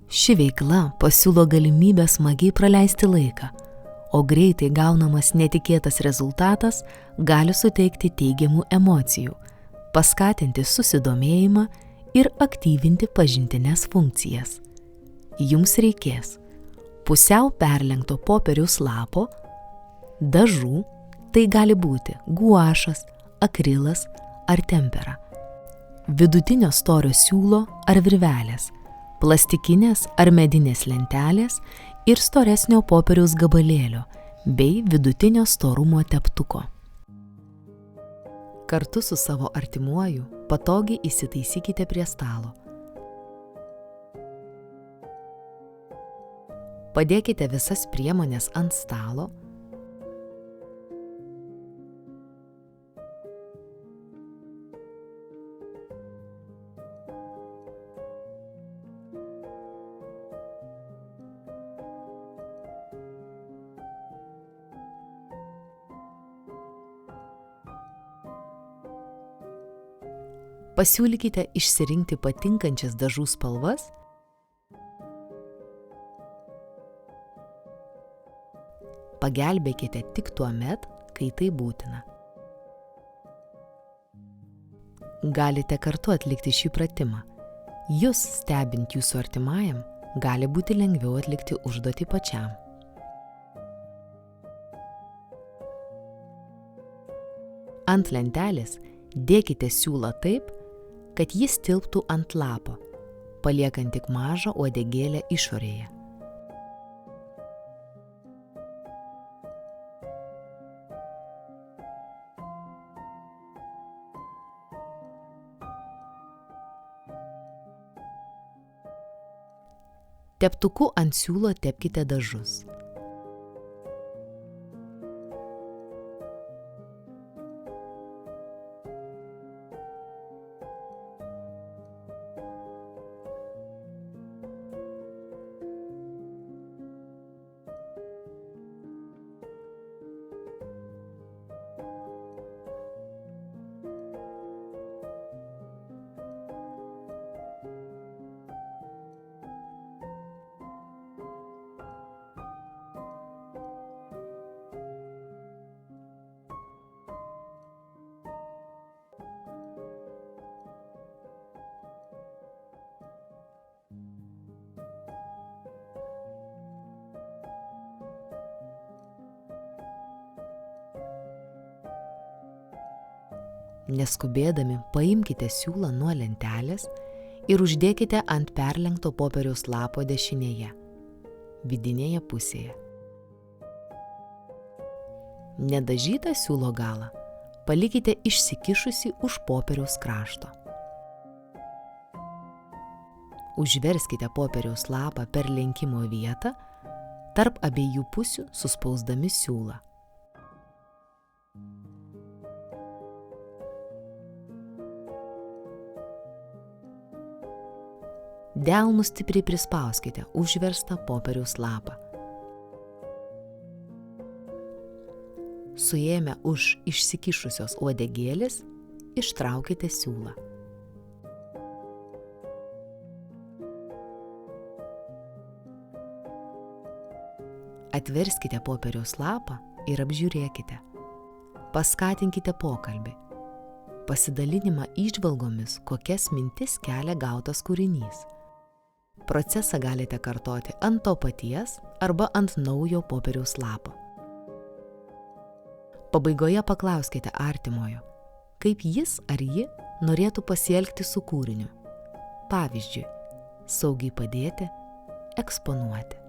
Ši veikla pasiūlo galimybę smagiai praleisti laiką, o greitai gaunamas netikėtas rezultatas gali suteikti teigiamų emocijų, paskatinti susidomėjimą ir aktyvinti pažintines funkcijas. Jums reikės pusiau perlenkto popieriaus lapo, dažų, tai gali būti guašas, akrilas ar tempera, vidutinio storio siūlo ar virvelės, plastikinės ar medinės lentelės ir storesnio popieriaus gabalėlio bei vidutinio storumo teptuko. Kartu su savo artimuoju patogiai įsitaisykite prie stalo. Padėkite visas priemones ant stalo. Pasiūlykite išsirinkti patinkančias dažų spalvas. Pagelbėkite tik tuomet, kai tai būtina. Galite kartu atlikti šį pratimą. Jus stebint jūsų artimajam, gali būti lengviau atlikti užduotį pačiam. Ant lentelės dėkite siūlą taip, kad jis tilptų ant lapo, paliekant tik mažą uodegėlę išorėje. Teptuku ant siūlo tepkite dažus. Neskubėdami paimkite siūlą nuo lentelės ir uždėkite ant perlenkto popieriaus lapo dešinėje, vidinėje pusėje. Nedažytą siūlo galą palikite išsikišusi už popieriaus krašto. Užverskite popieriaus lapą per lenkimo vietą, tarp abiejų pusių suspausdami siūlą. Delnus stipriai prispauskite užverstą popieriaus lapą. Suėmę už išsikišusios uodegėlės, ištraukite siūlą. Atverskite popieriaus lapą ir apžiūrėkite. Paskatinkite pokalbį. Pasidalinimą įžvalgomis, kokias mintis kelia gautas kūrinys. Procesą galite kartoti ant to paties arba ant naujo popieriaus lapo. Pabaigoje paklauskite artimojo, kaip jis ar ji norėtų pasielgti su kūriniu. Pavyzdžiui, saugiai padėti, eksponuoti.